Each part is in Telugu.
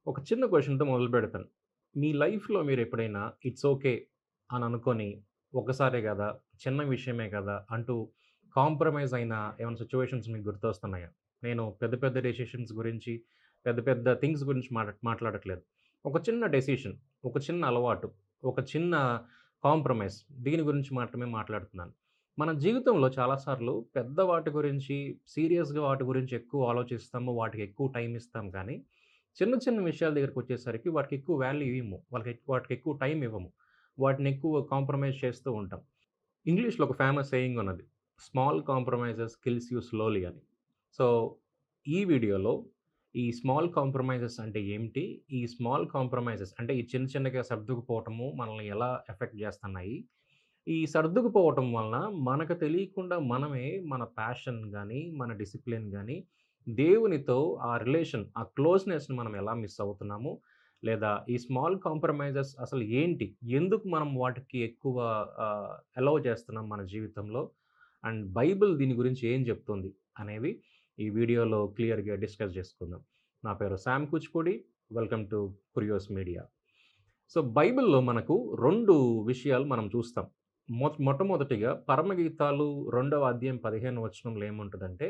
ఒక చిన్న క్వెషన్‌తో మొదలుపెడతాను. మీ లైఫ్‌లో మీరెప్పుడైనా ఇట్స్ ఓకే అని అనుకోని, ఒకసారే గదా! చిన్న విషయమే కదా! అంటూ కాంప్రమైజ్ అయిన ఏమైనా సిట్యుయేషన్స్ మీకు గుర్తొస్తున్నాయా? నేను పెద్ద పెద్ద డెసిషన్స్ గురించి, పెద్ద పెద్ద థింగ్స్ గురించి మాట్లాడట్లేదు. ఒక చిన్న డెసిషన్, ఒక చిన్న అలవాటు, ఒక చిన్న కాంప్రమైజ్ దీని గురించి మాత్రమే మాట్లాడుతున్నాను. మన జీవితంలో చాలా సార్లు పెద్ద వాటి గురించి, సీరియస్‌గా వాటి గురించి ఎక్కువ ఆలోచిస్తాము. వాటికి ఎక్కువ టైమ్ ఇస్తాం కానీ చిన్న చిన్న విషయాల దగ్గరకొచ్చేసరికి వాటికి ఎక్కువ వాల్యూ ఇయ్యము. వాటికి ఎక్కువ టైం ఇవ్వము. వాటిని ఎక్కువ కాంప్రమైజ్ చేస్తూ ఉంటాం. ఇంగ్లీష్‌లో ఒక ఫేమస్ సేయింగ్ ఉన్నది. Small compromises kills you slowly అని. సో, ఈ వీడియోలో ఈ స్మాల్ కాంప్రమైజెస్ అంటే ఏమిటి? ఈ స్మాల్ కాంప్రమైజెస్ అంటే ఈ చిన్న చిన్నగా సర్దుకుపోవటము మనల్ని ఎలా ఎఫెక్ట్ చేస్తున్నాయి? ఈ సర్దుకుపోవటం వలన మనకు తెలియకుండా మనమే మన ప్యాషన్ గాని, మన డిసిప్లిన్ గాని, దేవునితో ఆ రిలేషన్, ఆ క్లోజ్‌నెస్‌ని మనం ఎలా మిస్ అవుతున్నాము? లేదా ఈ స్మాల్ కాంప్రమైజెస్ అసలు ఏంటి? ఎందుకు మనం వాటికి ఎక్కువ అలౌ చేస్తున్నాం మన జీవితంలో? అండ్ బైబిల్ దీని గురించి ఏం చెప్తుంది? అనేవి ఈ వీడియోలో క్లియర్‌గా డిస్కస్ చేసుకుందాం. నా పేరు Sam Kuchipudi. Welcome to Curios media. So, బైబిల్‌లో మనకు 2 విషయాలు మనం చూస్తాం. మొట్టమొదటిగా పరమగీతాలు 2వ అధ్యాయం 15 వచనంలో ఏముంటదంటే,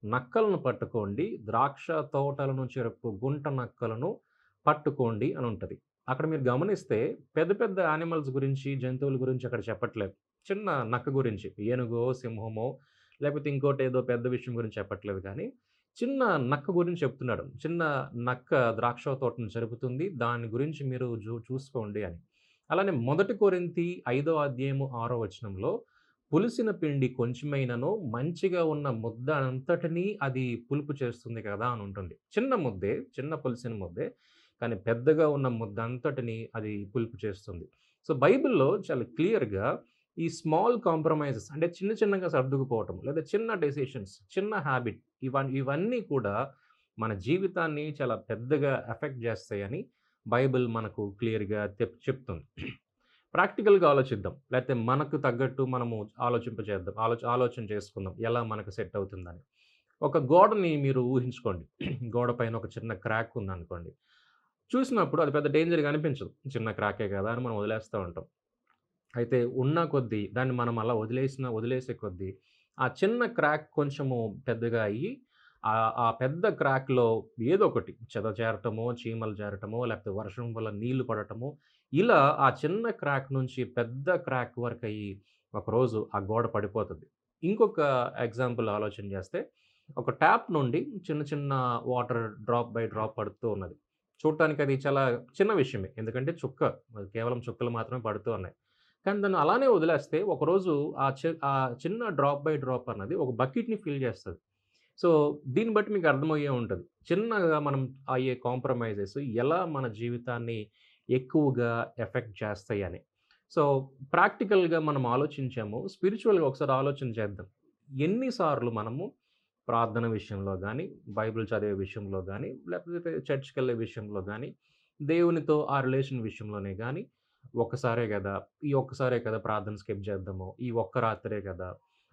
"నక్కలను పట్టుకోండి, ద్రాక్ష తోటలను చెరుపు గుంట నక్కలను పట్టుకోండి" అని ఉంటది. అక్కడ మీరు గమనిస్తే పెద్ద పెద్ద యానిమల్స్ గురించి, జంతువుల గురించి అక్కడ చెప్పట్లేదు. చిన్న నక్క గురించి ఏనుగో, సింహమో లేకపోతే ఇంకోటేదో పెద్ద విషయం గురించి చెప్పట్లేదు కానీ, చిన్న నక్క గురించి చెప్తున్నాడు. చిన్న నక్క ద్రాక్ష తోటను చెరుపుతుంది. దాని గురించి మీరు చూసుకోండి అని. అలానే మొదటి కొరింథీ 5వ అధ్యాయము 6వ వచనంలో పులిసిన పిండి కొంచెమైనను మంచిగా ఉన్న ముద్ద అంతటిని అది పులుపు చేస్తుంది కదా! అని ఉంటుంది. చిన్న ముద్దే, చిన్న పులిసిన ముద్దే. కానీ పెద్దగా ఉన్న ముద్ద అంతటిని అది పులుపు చేస్తుంది. సో, బైబిల్‌లో చాలా క్లియర్‌గా ఈ స్మాల్ కాంప్రమైజెస్ అంటే చిన్న చిన్నగా సర్దుకుపోవటం, లేదా చిన్న డెసిషన్స్, చిన్న హాబిట్ ఇవన్నీ కూడా మన జీవితాన్ని చాలా పెద్దగా ఎఫెక్ట్ చేస్తాయని బైబిల్ మనకు క్లియర్‌గా చెప్తుంది. ప్రాక్టికల్‌గా ఆలోచిద్దాం. లేతే మనకు తగ్గట్టు మనము ఆలోచింపజేద్దాం. ఆలోచన చేసుకుందాం. ఎలా మనకు సెట్ అవుతుందని. ఒక గోడని మీరు ఊహించుకోండి. గోడ పైన ఒక చిన్న క్రాక్ ఉందనుకోండి. చూసినప్పుడు అది పెద్ద డేంజర్‌గా అనిపించదు. చిన్న క్రాకే కదా! అని మనం వదిలేస్తా ఉంటాం. అయితే ఉన్న కొద్దీ దాన్ని మనం అలా వదిలేసే కొద్దీ, ఆ చిన్న క్రాక్ కొంచెము పెద్దగా అయ్యి, ఆ పెద్ద క్రాక్‌లో ఏదో ఒకటి చెద చేరటమో, చీమలు చేరటమో, లేకపోతే వర్షం వల్ల నీళ్లు పడటమో, ఇలా ఆ చిన్న క్రాక్ నుంచి పెద్ద క్రాక్ వరకయ్యి ఒకరోజు ఆ గోడ పడిపోతది. ఇంకొక ఎగ్జాంపుల్ ఆలోచన చేస్తే, ఒక ట్యాప్ నుండి చిన్న చిన్న వాటర్ డ్రాప్ బై డ్రాప్ పడుతూ ఉన్నది. చూడటానికి అది చాలా చిన్న విషయమే. ఎందుకంటే అది కేవలం చుక్కలు మాత్రమే పడుతూ ఉన్నాయి. కానీ దాన్ని అలానే వదిలేస్తే ఒకరోజు ఆ చిన్న డ్రాప్ బై డ్రాప్ అన్నది ఒక బకెట్‌ని ఫిల్ చేస్తది. సో, దీన్ని బట్టి మీకు అర్థమయ్యే ఉంటది. చిన్నగా మనం అయ్యే కాంప్రమైజెస్ ఎలా మన జీవితాన్ని ఎక్కువగా ఎఫెక్ట్ చేస్తాయని. సో, ప్రాక్టికల్‌గా మనం ఆలోచించాము. స్పిరిచ్యువల్‌గా ఒకసారి ఆలోచన చేద్దాం. ఎన్ని సార్లు మనము ప్రార్థన విషయంలో గాని, బైబిల్ చదివే విషయంలో గాని, లేకపోతే చర్చ్‌కెళ్ళే విషయంలో గాని, దేవునితో ఆ రిలేషన్ విషయంలోనే గాని, ఒక్కసారే గదా! ఈ ఒక్కసారే కదా ప్రార్థన స్కిప్ చేద్దాము. ఈ ఒక్క రాత్రే కదా!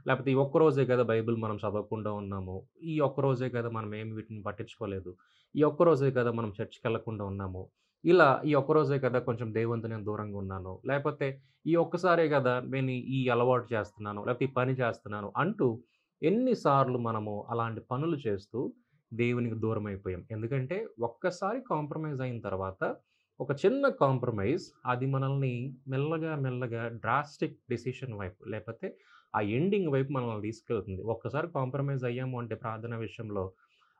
లేపోతే ఈ ఒక్కరోజే కదా బైబిల్ మనం చదవకుండా ఉన్నాము. ఈ ఒక్కరోజే కదా మనం ఏమి వీటిని పట్టించుకోలేదు. ఈ ఒక్కరోజే కదా మనం చర్చ్‌కెళ్ళకుండా ఉన్నాము. ఇలా ఈ ఒక్కరోజే కదా కొంచెం దేవునితో నేను దూరంగా ఉన్నాను. లేపోతే ఈ ఒక్కసారే గదా నేను ఈ అలవాటు చేస్తున్నాను. లేపోతే ఈ పని చేస్తున్నాను అంటూ ఎన్ని సార్లు మనము అలాంటి పనులు చేస్తూ దేవునికి దూరమైపోయాం. ఎందుకంటే ఒక్కసారి కాంప్రమైజ్ అయిన తర్వాత ఒక చిన్న కాంప్రమైజ్ అది మనల్ని మెల్లగా, మెల్లగా డ్రాస్టిక్ డెసిషన్ వైపు లేపోతే ఆ ఎండింగ్ వైపు మనల్ని తీసుకెళ్తుంది. ఒక్కసారి కాంప్రమైజ్ అయ్యాము అంటే ప్రార్థన విషయంలో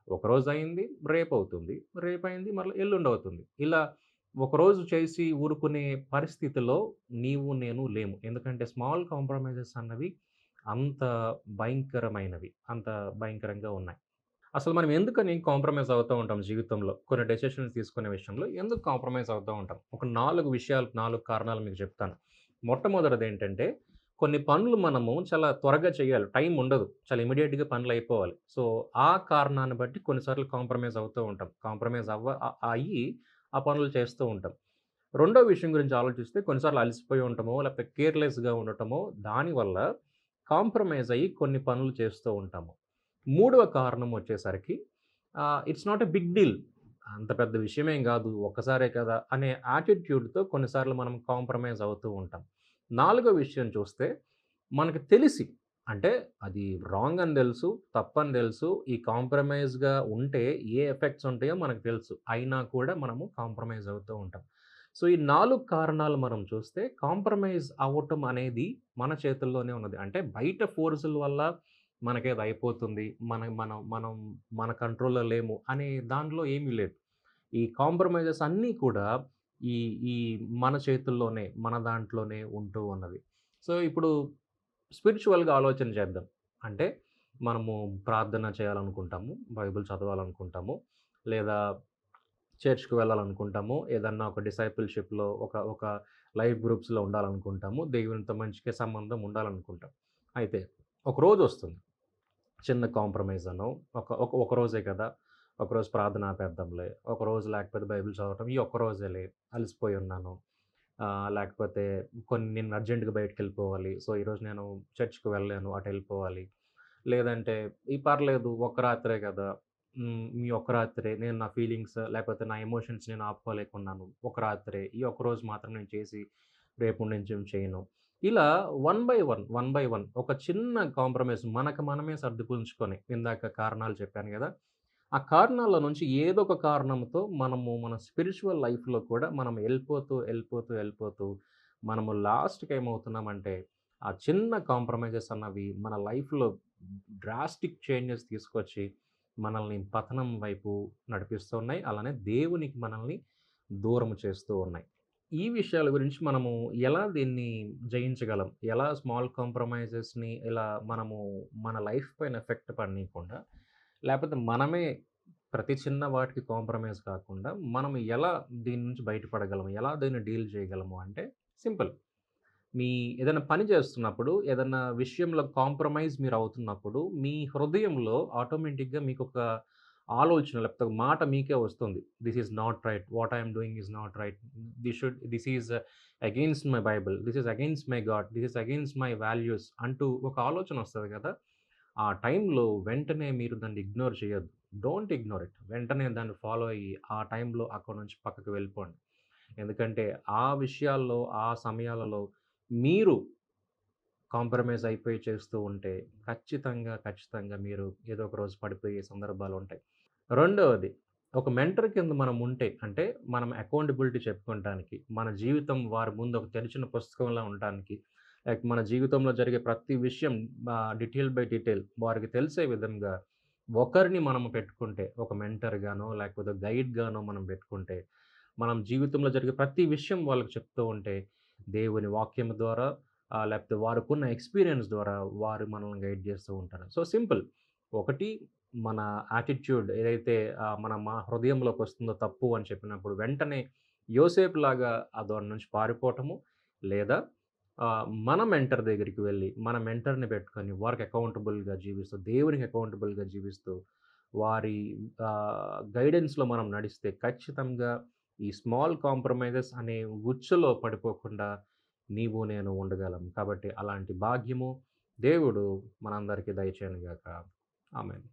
ఒకరోజు అయింది, రేపవుతుంది. రేపయింది మరలా ఎల్లుండవుతుంది. ఇలా ఒకరోజు చేసి ఊరుకునే పరిస్థితిలో నీవు, నేను లేము. ఎందుకంటే స్మాల్ కాంప్రమైజెస్ అన్నవి అంత భయంకరమైనవి. అంత భయంకరంగా ఉన్నాయి. అసలు మనం ఎందుకని కాంప్రమైజ్ అవుతూ ఉంటాం జీవితంలో? కొన్ని డెసిషన్స్ తీసుకునే విషయంలో ఎందుకు కాంప్రమైజ్ అవుతూ ఉంటాం? ఒక 4 విషయాలు, 4 కారణాలు మీకు చెప్తాను. మొట్టమొదటిదేంటంటే, కొన్ని పనులు మనము చాలా త్వరగా చేయాలి. టైం ఉండదు. చాలా ఇమ్మీడియేట్‌గా పనులయిపోవాలి. సో, ఆ కారణాన్ని బట్టి కొన్నిసార్లు కాంప్రమైజ్ అవుతూ ఉంటాం. కాంప్రమైజ్ అయ్యి ఆ పనులు చేస్తూ ఉంటాం. రెండో విషయం గురించి ఆలోచిస్తే కొన్నిసార్లు అలసిపోయి ఉంటామో, లేకపోతే కేర్‌లెస్‌గా ఉండటమో, దానివల్ల కాంప్రమైజ్ అయ్యి కొన్ని పనులు చేస్తూ ఉంటాము. మూడవ కారణం వచ్చేసరికి it's not a big deal. అంత పెద్ద విషయమేం గాదు. ఒక్కసారే కదా! అనే యాటిట్యూడ్‌తో కొన్నిసార్లు మనం కాంప్రమైజ్ అవుతూ ఉంటాం. నాలుగో విషయం చూస్తే మనకు తెలిసి అంటే అది రాంగ్ అని దెలుసు, తప్పని దెలుసు. ఈ కాంప్రమైజ్‌గా ఉంటే ఏ ఎఫెక్ట్స్ ఉంటాయో మనకు తెలుసు. అయినా కూడా మనము కాంప్రమైజ్ అవుతూ ఉంటాం. సో, ఈ 4 కారణాలు మనం చూస్తే కాంప్రమైజ్ అవ్వటం అనేది మన చేతుల్లోనే ఉన్నది. అంటే బయట ఫోర్సుల వల్ల మనకేదో అయిపోతుంది. మనం మన కంట్రోల్‌లో లేము అనే దాంట్లో ఏమీ లేదు. ఈ కాంప్రమైజెస్ అన్నీ కూడా ఈ ఈ మన చేతుల్లోనే, మన దాంట్లోనే ఉంటూ ఉన్నది. సో, ఇప్పుడు స్పిరిచ్యువల్‌గా ఆలోచన చేద్దాం. అంటే మనము ప్రార్థన చేయాలనుకుంటాము, బైబిల్ చదవాలనుకుంటాము, లేదా చర్చ్‌కి వెళ్ళాలనుకుంటాము. ఏదన్నా ఒక డిసైపుల్‌షిప్‌లో ఒక ఒక లైఫ్ గ్రూప్స్‌లో ఉండాలనుకుంటాము. దేవునితో మంచిగా సంబంధం ఉండాలనుకుంటాం. అయితే ఒక రోజొస్తుంది. చిన్న కాంప్రమైజ్ అనో, ఒక ఒక ఒక రోజే కదా! ఒకరోజు ప్రార్థన ఆపేద్దాంలే. ఒకరోజు లేకపోతే బైబిల్ చదవటం ఈ ఒక్క రోజేలే అలసిపోయి ఉన్నాను. లేకపోతే నిన్న అర్జెంట్‌గా బయటికెళ్ళిపోవాలి. సో, ఈరోజు నేను చర్చ్‌కి వెళ్ళలేను. అటెళ్ళిపోవాలి. లేదంటే పర్లేదు ఒక్క రాత్రే కదా! ఈ ఒక్క రాత్రే నేను నా ఫీలింగ్స్ లేకపోతే నా ఎమోషన్స్ నేను ఆపుకోలేకున్నాను. ఒక రాత్రే ఈ ఒక్కరోజు మాత్రం నేను చేసి రేపటి నుంచి చేయను. ఇలా వన్ బై వన్ ఒక చిన్న కాంప్రమైజ్ మనకు మనమే సర్దుపుంచుకొని ఇందాక కారణాలు చెప్పాను గదా! ఆ కారణాల నుంచి ఏదో ఒక కారణంతో మనము మన స్పిరిచ్యువల్ లైఫ్‌లో కూడా మనం ఎళ్ళిపోతూ మనము లాస్ట్‌కి ఏమవుతున్నామంటే, ఆ చిన్న కాంప్రమైజెస్ అన్నవి మన లైఫ్‌లో డ్రాస్టిక్ చేంజెస్ తీసుకొచ్చి, మనల్ని పతనం వైపు నడిపిస్తూ ఉన్నాయి. అలానే దేవునికి మనల్ని దూరం చేస్తూ ఉన్నాయి. ఈ విషయాల గురించి మనము ఎలా దీన్ని జయించగలం? ఎలా స్మాల్ కాంప్రమైజెస్‌ని ఇలా మనము మన లైఫ్ పైన ఎఫెక్ట్ పడనీయకుండా, లేపోతే మనమే ప్రతి చిన్న వాటికి కాంప్రమైజ్ కాకుండా, మనం ఎలా దీని నుంచి బయటపడగలము? ఎలా దీన్ని డీల్ చేయగలము అంటే సింపుల్. మీ ఏదైనా పని చేస్తున్నప్పుడు, ఏదన్నా విషయంలో కాంప్రమైజ్ మీరవుతున్నప్పుడు, మీ హృదయంలో ఆటోమేటిక్‌గా మీకొక ఆలోచన లేకపోతే ఒక మాట మీకే వస్తుంది. This is not right. What I am doing is not right. This is against my Bible. This is against my God. This is against my values అంటూ ఒక ఆలోచన వస్తది కదా! ఆ టైంలో వెంటనే మీరు దాన్ని ఇగ్నోర్ చేయొద్దు. Don't ignore it. వెంటనే దాన్ని ఫాలో అయ్యి, ఆ టైంలో అక్కడి నుంచి పక్కకు వెళ్ళిపోండి. ఎందుకంటే, ఆ విషయాల్లో, ఆ సమయాలలో మీరు కాంప్రమైజ్ అయిపోయి చేస్తూ ఉంటే ఖచ్చితంగా మీరు ఏదో ఒక రోజు పడిపోయే సందర్భాలుంటాయి. రెండవది ఒక మెంటర్ కింద మనం ఉంటే అంటే మనం అకౌంటబిలిటీ చెప్పుకుంటానికి, మన జీవితం వారి ముందు ఒక తెరిచిన పుస్తకంలా ఉండటానికి, లైక్ మన జీవితంలో జరిగే ప్రతి విషయం డీటెయిల్ బై డీటెయిల్ వారికి తెలిసే విధంగా ఒకరిని మనం పెట్టుకుంటే, ఒక మెంటర్‌గానో లేకపోతే గైడ్‌గానో మనం పెట్టుకుంటే, మనం జీవితంలో జరిగే ప్రతి విషయం వాళ్ళకి చెప్తూ ఉంటే, దేవుని వాక్యం ద్వారా లేకపోతే వారికున్న ఎక్స్‌పీరియన్స్ ద్వారా వారు మనల్ని గైడ్ చేస్తూ ఉంటారు. So, simple. ఒకటి మన యాటిట్యూడ్ ఏదైతే మా హృదయంలోకొస్తుందో తప్పు అని చెప్పినప్పుడు వెంటనే యోసేపులాగా దాని నుంచి పారిపోవటము, లేదా మన మెంటర్ దగ్గరికి వెళ్లి, మన మెంటర్‌ని పెట్టుకొని వారికి అకౌంటబుల్‌గా జీవిస్తూ, దేవునికి అకౌంటబుల్‌గా జీవిస్తూ, వారి గైడెన్స్‌లో మనం నడిస్తే ఖచ్చితంగా ఈ స్మాల్ కాంప్రమైజెస్ అనే ఉచ్చులో పడిపోకుండా నీవు నేను ఉండగలం. కాబట్టి అలాంటి భాగ్యము దేవుడు మనందరికీ దయచేయనుగాక. ఆమేన్.